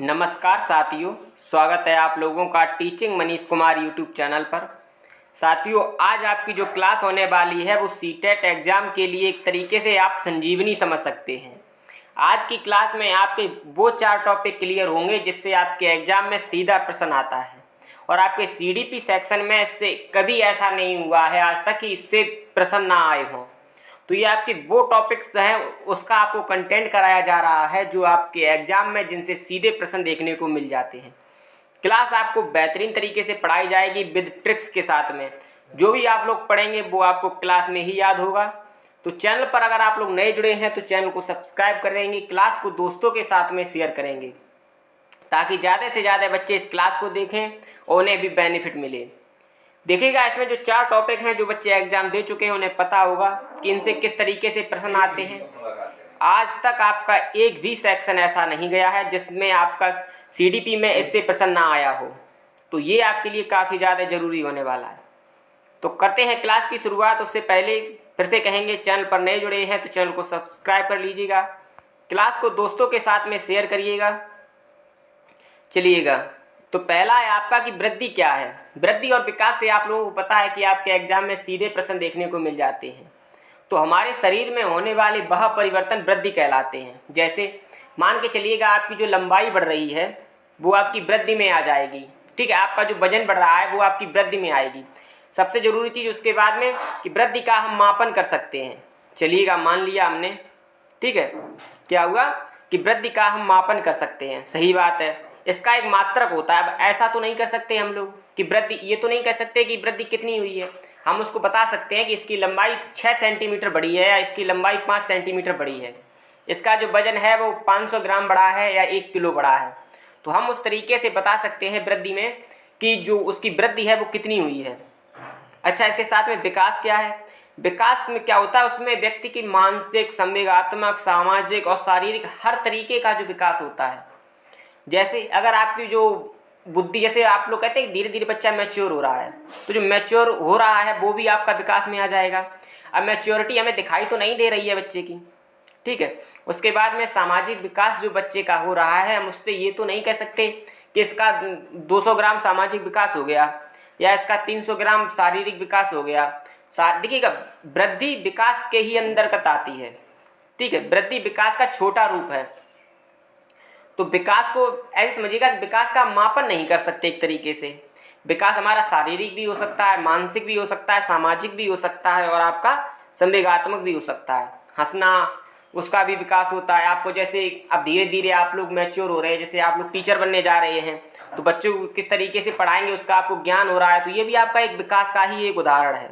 नमस्कार साथियों, स्वागत है आप लोगों का teaching Manish Kumar YouTube channel पर। साथियों, आज आपकी जो क्लास होने वाली है वो सीटेट एग्ज़ाम के लिए एक तरीके से आप संजीवनी समझ सकते हैं। आज की क्लास में आपके वो 4 टॉपिक क्लियर होंगे जिससे आपके एग्ज़ाम में सीधा प्रश्न आता है और आपके सीडीपी सेक्शन में इससे कभी ऐसा नहीं हुआ है आज तक कि इससे प्रश्न ना आए हों। तो ये आपके वो टॉपिक्स हैं, उसका आपको कंटेंट कराया जा रहा है जो आपके एग्जाम में जिनसे सीधे प्रश्न देखने को मिल जाते हैं। क्लास आपको बेहतरीन तरीके से पढ़ाई जाएगी विद ट्रिक्स के साथ में। जो भी आप लोग पढ़ेंगे वो आपको क्लास में ही याद होगा। तो चैनल पर अगर आप लोग नए जुड़े हैं तो चैनल को सब्सक्राइब करेंगे, क्लास को दोस्तों के साथ में शेयर करेंगे ताकि ज़्यादा से ज़्यादा बच्चे इस क्लास को देखें और उन्हें भी बेनिफिट मिले। देखिएगा, इसमें जो 4 टॉपिक हैं जो बच्चे एग्जाम दे चुके हैं उन्हें पता होगा कि इनसे किस तरीके से प्रश्न आते हैं। आज तक आपका एक भी सेक्शन ऐसा नहीं गया है जिसमें आपका सीडीपी में इससे प्रश्न ना आया हो। तो ये आपके लिए काफ़ी ज़्यादा ज़रूरी होने वाला है। तो करते हैं क्लास की शुरुआत। उससे पहले फिर से कहेंगे, चैनल पर नए जुड़े हैं तो चैनल को सब्सक्राइब कर लीजिएगा, क्लास को दोस्तों के साथ में शेयर करिएगा। चलिएगा, तो पहला है आपका कि वृद्धि क्या है। वृद्धि और विकास से आप लोगों को पता है कि आपके एग्जाम में सीधे प्रश्न देखने को मिल जाते हैं। तो हमारे शरीर में होने वाले वह परिवर्तन वृद्धि कहलाते हैं। जैसे मान के चलिएगा, आपकी जो लंबाई बढ़ रही है वो आपकी वृद्धि में आ जाएगी। ठीक है, आपका जो वजन बढ़ रहा है वो आपकी वृद्धि में आएगी। सबसे जरूरी चीज़ उसके बाद में कि वृद्धि का हम मापन कर सकते हैं। चलिएगा, मान लिया हमने, ठीक है, क्या हुआ कि वृद्धि का हम मापन कर सकते हैं। सही बात है, इसका एक मात्रक होता है। अब ऐसा तो नहीं कर सकते हम लोग कि वृद्धि, ये तो नहीं कह सकते कि वृद्धि कितनी हुई है। हम उसको बता सकते हैं कि इसकी लंबाई 6 सेंटीमीटर बढ़ी है या इसकी लंबाई 5 सेंटीमीटर बढ़ी है, इसका जो वजन है वो 500 ग्राम बढ़ा है या 1 किलो बढ़ा है। तो हम उस तरीके से बता सकते हैं वृद्धि में कि जो उसकी वृद्धि है वो कितनी हुई है। अच्छा, इसके साथ में विकास क्या है। विकास में क्या होता है, उसमें व्यक्ति की मानसिक, संवेगात्मक, सामाजिक और शारीरिक हर तरीके का जो विकास होता है। जैसे अगर आपकी जो बुद्धि, जैसे आप लोग कहते हैं धीरे धीरे बच्चा मैच्योर हो रहा है, तो जो मैच्योर हो रहा है वो भी आपका विकास में आ जाएगा। अब मैच्योरिटी हमें दिखाई तो नहीं दे रही है बच्चे की, ठीक है। उसके बाद में सामाजिक विकास जो बच्चे का हो रहा है, हम उससे ये तो नहीं कह सकते कि इसका 200 ग्राम सामाजिक विकास हो गया या इसका 300 ग्राम शारीरिक विकास हो गया। देखिएगा, वृद्धि विकास के ही अंतर्गत आती है, ठीक है। वृद्धि विकास का छोटा रूप है। तो विकास को ऐसे समझिएगा कि विकास का मापन नहीं कर सकते एक तरीके से। विकास हमारा शारीरिक भी हो सकता है, मानसिक भी हो सकता है, सामाजिक भी हो सकता है और आपका संवेगात्मक भी हो सकता है। हंसना, उसका भी विकास होता है। आपको जैसे अब धीरे धीरे आप लोग मैच्योर हो रहे हैं, जैसे आप लोग टीचर बनने जा रहे हैं तो बच्चों को किस तरीके से पढ़ाएंगे उसका आपको ज्ञान हो रहा है। तो ये भी आपका एक विकास का ही एक उदाहरण है,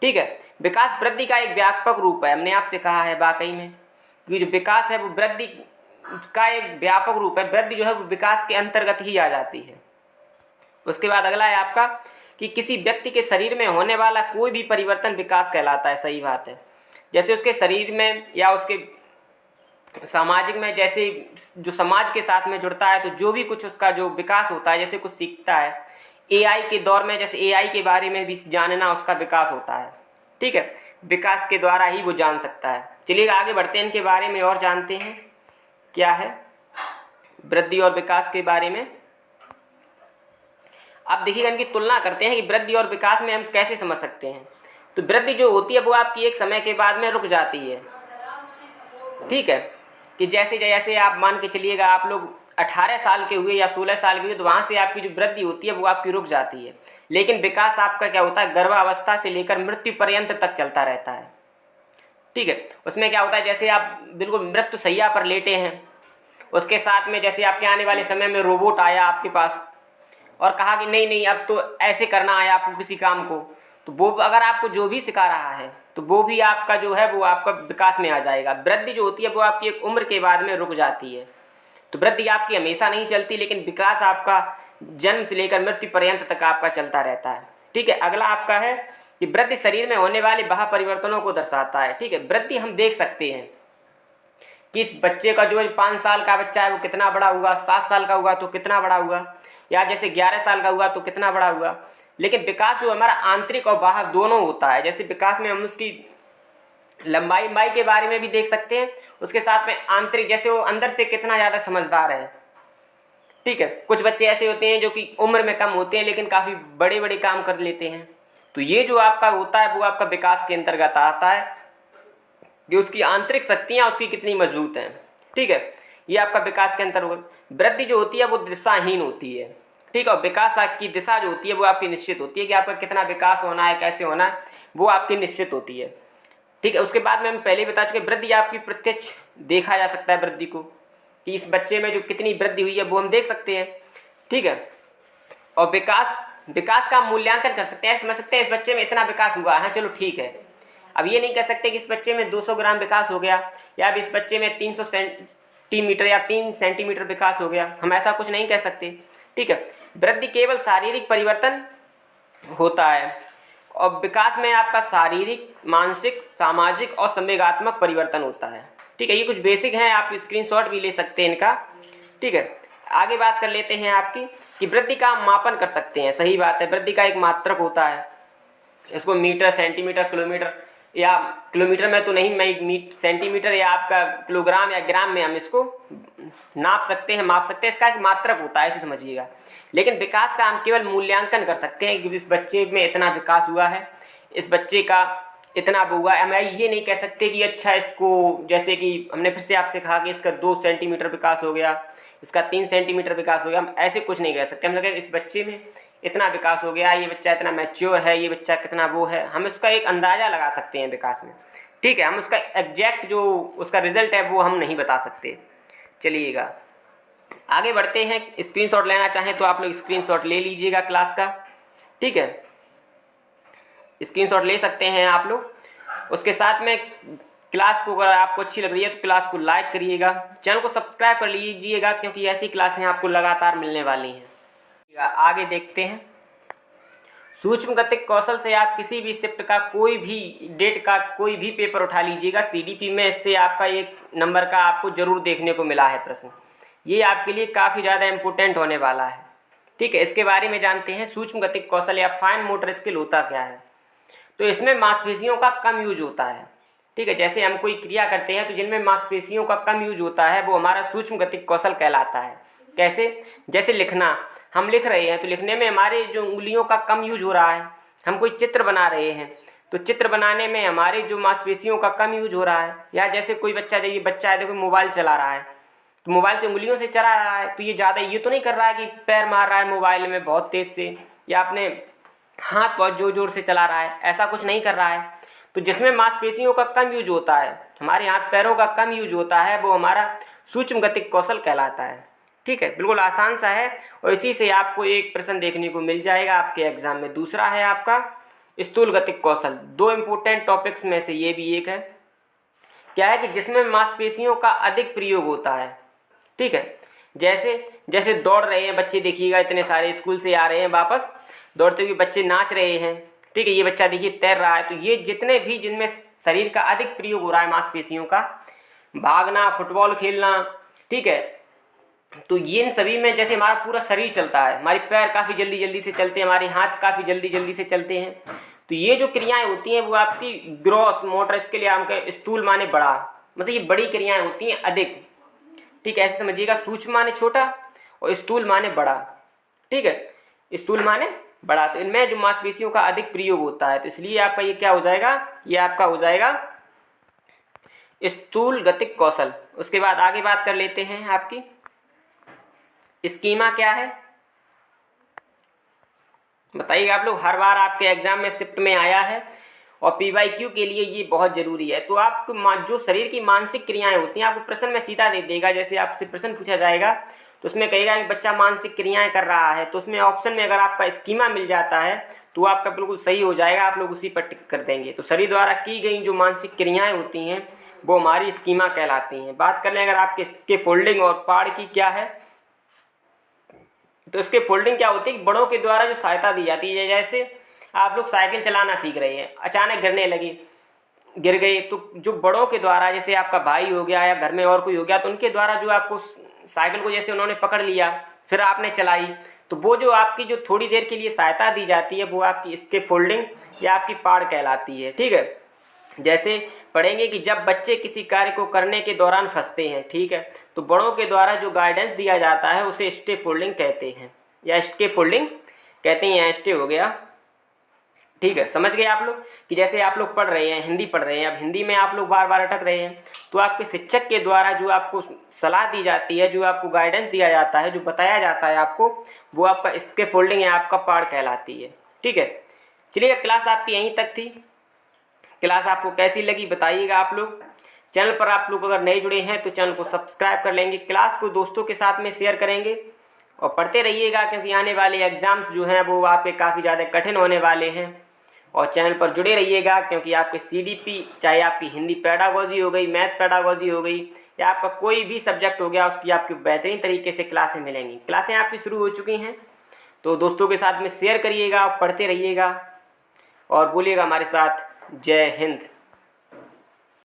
ठीक है। विकास वृद्धि का एक व्यापक रूप है, हमने आपसे कहा है वाकई में कि जो विकास है वो वृद्धि का एक व्यापक रूप है। वृद्धि जो है वो विकास के अंतर्गत ही आ जाती है। उसके बाद अगला है आपका कि किसी व्यक्ति के शरीर में होने वाला कोई भी परिवर्तन विकास कहलाता है। सही बात है, जैसे उसके शरीर में या उसके सामाजिक में, जैसे जो समाज के साथ में जुड़ता है तो जो भी कुछ उसका जो विकास होता है, जैसे कुछ सीखता है। एआई के दौर में जैसे एआई के बारे में भी जानना उसका विकास होता है, ठीक है। विकास के द्वारा ही वो जान सकता है। चलिए आगे बढ़ते हैं, इनके बारे में और जानते हैं क्या है वृद्धि और विकास के बारे में। अब देखिएगा, इनकी तुलना करते हैं कि वृद्धि और विकास में हम कैसे समझ सकते हैं। तो वृद्धि जो होती है वो आपकी एक समय के बाद में रुक जाती है, ठीक है। कि जैसे जैसे आप मान के चलिएगा, आप लोग 18 साल के हुए या 16 साल के हुए तो वहाँ से आपकी जो वृद्धि होती है वो आपकी रुक जाती है। लेकिन विकास आपका क्या होता है, गर्भावस्था से लेकर मृत्यु पर्यंत तक चलता रहता है, ठीक है। उसमें क्या होता है, जैसे आप बिल्कुल मृत्यु शैया पर लेटे हैं, उसके साथ में जैसे आपके आने वाले समय में रोबोट आया आपके पास और कहा कि नहीं नहीं अब तो ऐसे करना है आपको किसी काम को, तो वो अगर आपको जो भी सिखा रहा है तो वो भी आपका जो है वो आपका विकास में आ जाएगा। वृद्धि जो होती है वो आपकी एक उम्र के बाद में रुक जाती है। तो वृद्धि आपकी हमेशा नहीं चलती, लेकिन विकास आपका जन्म से लेकर मृत्यु पर्यंत तक आपका चलता रहता है, ठीक है। अगला आपका है कि वृद्धि शरीर में होने वाले वह परिवर्तनों को दर्शाता है, ठीक है। वृद्धि हम देख सकते हैं कि इस बच्चे का जो 5 साल का बच्चा है वो कितना बड़ा हुआ, 7 साल का हुआ तो कितना बड़ा हुआ, या जैसे 11 साल का हुआ तो कितना बड़ा हुआ। लेकिन विकास जो हमारा आंतरिक और बाहर दोनों होता है। जैसे विकास में हम उसकी लंबाई के बारे में भी देख सकते हैं, उसके साथ में आंतरिक, जैसे वो अंदर से कितना ज़्यादा समझदार है, ठीक है। कुछ बच्चे ऐसे होते हैं जो कि उम्र में कम होते हैं लेकिन काफ़ी बड़े बड़े काम कर लेते हैं। तो ये जो आपका होता है वो आपका विकास के अंतर्गत आता है कि उसकी आंतरिक शक्तियाँ उसकी कितनी मजबूत हैं। ठीक है, ये आपका विकास के अंतर्गत। वृद्धि जो होती है वो दिशाहीन होती है। ठीक है, और विकास की दिशा जो होती है वो आपकी निश्चित होती है कि आपका कितना विकास होना है, कैसे होना है, वो आपकी निश्चित होती है। ठीक है, उसके बाद में हम पहले ही बता चुके वृद्धि आपकी प्रत्यक्ष देखा जा सकता है वृद्धि को, कि इस बच्चे में जो कितनी वृद्धि हुई है वो हम देख सकते हैं। ठीक है, और विकास का मूल्यांकन कर सकते हैं, समझ सकते हैं इस बच्चे में इतना विकास हुआ है, चलो ठीक है। अब ये नहीं कह सकते कि इस बच्चे में 200 ग्राम विकास हो गया या अब इस बच्चे में 300 सेंटीमीटर या 3 सेंटीमीटर विकास हो गया, हम ऐसा कुछ नहीं कह सकते। ठीक है, वृद्धि केवल शारीरिक परिवर्तन होता है और विकास में आपका शारीरिक, मानसिक, सामाजिक और संवेगात्मक परिवर्तन होता है। ठीक है, ये कुछ बेसिक हैं, आप स्क्रीनशॉट भी ले सकते हैं इनका। ठीक है, आगे बात कर लेते हैं आपकी कि वृद्धि का हम मापन कर सकते हैं। सही बात है, वृद्धि का एक मात्रक होता है, इसको मीटर, सेंटीमीटर, किलोमीटर या किलोमीटर में तो नहीं, सेंटीमीटर या आपका किलोग्राम या ग्राम में हम इसको नाप सकते हैं, माप सकते हैं। इसका एक मात्रक होता है, इसे समझिएगा। लेकिन विकास का हम केवल मूल्यांकन कर सकते हैं कि इस बच्चे में इतना विकास हुआ है, इस बच्चे का इतना हुआ है। हम ये नहीं कह सकते कि अच्छा इसको, जैसे कि हमने फिर से आपसे कहा कि इसका 2 सेंटीमीटर विकास हो गया, इसका 3 सेंटीमीटर विकास हो गया, हम ऐसे कुछ नहीं कह सकते। हम लगे इस बच्चे में इतना विकास हो गया, ये बच्चा इतना मैच्योर है, ये बच्चा कितना वो है, हम इसका एक अंदाज़ा लगा सकते हैं विकास में। ठीक है, हम उसका एग्जैक्ट जो उसका रिजल्ट है वो हम नहीं बता सकते। चलिएगा आगे बढ़ते हैं। स्क्रीनशॉट लेना चाहें तो आप लोग स्क्रीनशॉट ले लीजिएगा क्लास का। ठीक है, स्क्रीनशॉट ले सकते हैं आप लोग। उसके साथ में क्लास को अगर आपको अच्छी लग रही है तो क्लास को लाइक करिएगा, चैनल को सब्सक्राइब कर लीजिएगा क्योंकि ऐसी क्लासें आपको लगातार मिलने वाली हैं। आगे देखते हैं। सूक्ष्म गतिक कौशल से आप किसी भी शिफ्ट का कोई भी डेट का कोई भी पेपर उठा लीजिएगा सीडीपी में, इससे आपका 1 नंबर का आपको जरूर देखने को मिला है प्रश्न। ये आपके लिए काफ़ी ज़्यादा इम्पोर्टेंट होने वाला है। ठीक है, इसके बारे में जानते हैं। सूक्ष्म गतिक कौशल या फाइन मोटर स्किल होता क्या है? तो इसमें मांसपेशियों का कम यूज होता है। ठीक है, जैसे हम कोई क्रिया करते हैं तो जिनमें मांसपेशियों का कम यूज होता है वो हमारा सूक्ष्म गतिक कौशल कहलाता है। कैसे? जैसे लिखना, हम लिख रहे हैं तो लिखने में हमारे जो उंगलियों का कम यूज हो रहा है। हम कोई चित्र बना रहे हैं तो चित्र बनाने में हमारे जो मांसपेशियों का कम यूज हो रहा है। या जैसे कोई बच्चा है देखो मोबाइल चला रहा है तो मोबाइल से उंगलियों से चला रहा है, तो ये ज़्यादा ये तो नहीं कर रहा है कि पैर मार रहा है मोबाइल में बहुत तेज़ से या अपने हाथ बहुत जोर जोर से चला रहा है, ऐसा कुछ नहीं कर रहा है। तो जिसमें मांसपेशियों का कम यूज होता है, हमारे हाथ पैरों का कम यूज होता है, वो हमारा सूक्ष्म गतिक कौशल कहलाता है। ठीक है, बिल्कुल आसान सा है और इसी से आपको एक प्रश्न देखने को मिल जाएगा आपके एग्जाम में। दूसरा है आपका स्थूल गतिक कौशल। 2 इंपॉर्टेंट टॉपिक्स में से ये भी एक है। क्या है कि जिसमें मांसपेशियों का अधिक प्रयोग होता है। ठीक है, जैसे दौड़ रहे हैं बच्चे, देखिएगा इतने सारे स्कूल से आ रहे हैं वापस, दौड़ते हुए बच्चे नाच रहे हैं। ठीक है, ये बच्चा देखिए तैर रहा है। तो ये जितने भी जिनमें शरीर का अधिक प्रयोग हो रहा है मांसपेशियों का, भागना, फुटबॉल खेलना, ठीक है, तो ये इन सभी में जैसे हमारा पूरा शरीर चलता है, हमारे पैर काफ़ी जल्दी जल्दी से चलते हैं, हमारे हाथ काफ़ी जल्दी जल्दी से चलते हैं। तो ये जो क्रियाएं होती हैं वो आपकी ग्रॉस मोटर स्किल या हम स्थूल माने बड़ा, मतलब ये बड़ी क्रियाएं होती हैं अधिक। ठीक है, ऐसे समझिएगा, सूक्ष्म माने छोटा और स्थूल माने बड़ा। ठीक है, स्थूल माने बड़ा, तो इनमें जो मांसपेशियों का अधिक प्रयोग होता है, तो इसलिए आपका ये क्या हो जाएगा, ये आपका हो जाएगा स्थूल गतिक कौशल। उसके बाद आगे बात कर लेते हैं आपकी स्कीमा क्या है, बताइएगा आप लोग। हर बार आपके एग्जाम में शिफ्ट में आया है और PYQ के लिए ये बहुत जरूरी है। तो आपको जो शरीर की मानसिक क्रियाएं होती हैं आपको प्रश्न में सीधा दे देगा। जैसे आपसे प्रश्न पूछा जाएगा तो उसमें कहेगा कि बच्चा मानसिक क्रियाएं कर रहा है, तो उसमें ऑप्शन में अगर आपका स्कीमा मिल जाता है तो आपका बिल्कुल सही हो जाएगा, आप लोग उसी पर टिक कर देंगे। तो शरीर द्वारा की गई जो मानसिक क्रियाएं होती हैं वो हमारी स्कीमा कहलाती हैं। बात कर लें अगर आपके इसके फोल्डिंग और पाड़ की क्या है, तो इसके फोल्डिंग क्या होती है कि बड़ों के द्वारा जो सहायता दी जाती है। जैसे आप लोग साइकिल चलाना सीख रहे हैं, अचानक गिरने लगे, गिर गए, तो जो बड़ों के द्वारा, जैसे आपका भाई हो गया या घर में और कोई हो गया, तो उनके द्वारा जो आपको साइकिल को जैसे उन्होंने पकड़ लिया फिर आपने चलाई, तो वो जो आपकी जो थोड़ी देर के लिए सहायता दी जाती है वो आपकी इसके फोल्डिंग या आपकी पाड़ कहलाती है। ठीक है, जैसे पढ़ेंगे कि जब बच्चे किसी कार्य को करने के दौरान फंसते हैं, ठीक है, तो बड़ों के द्वारा जो गाइडेंस दिया जाता है उसे स्टे फोल्डिंग कहते हैं, या स्टे फोल्डिंग कहते हैं, या स्टे हो गया, ठीक है। समझ गए आप लोग कि जैसे आप लोग पढ़ रहे हैं, हिंदी पढ़ रहे हैं, अब हिंदी में आप लोग बार बार अटक रहे हैं, तो आपके शिक्षक के द्वारा जो आपको सलाह दी जाती है, जो आपको गाइडेंस दिया जाता है, जो बताया जाता है आपको, वो आपका स्टे फोल्डिंग या आपका पाठ कहलाती है, ठीक है। चलिए, क्लास आपकी यहीं तक थी। क्लास आपको कैसी लगी बताइएगा आप लोग। चैनल पर आप लोग अगर नए जुड़े हैं तो चैनल को सब्सक्राइब कर लेंगे, क्लास को दोस्तों के साथ में शेयर करेंगे और पढ़ते रहिएगा, क्योंकि आने वाले एग्जाम्स जो हैं वो आपके काफ़ी ज़्यादा कठिन होने वाले हैं। और चैनल पर जुड़े रहिएगा, क्योंकि आपके CDP, चाहे आपकी हिंदी पेडागोजी हो गई, मैथ पेडागोजी हो गई, या आपका कोई भी सब्जेक्ट हो गया, उसकी आपकी बेहतरीन तरीके से क्लासें मिलेंगी। क्लासें आपकी शुरू हो चुकी हैं, तो दोस्तों के साथ में शेयर करिएगा, पढ़ते रहिएगा और बोलिएगा हमारे साथ, जय हिंद।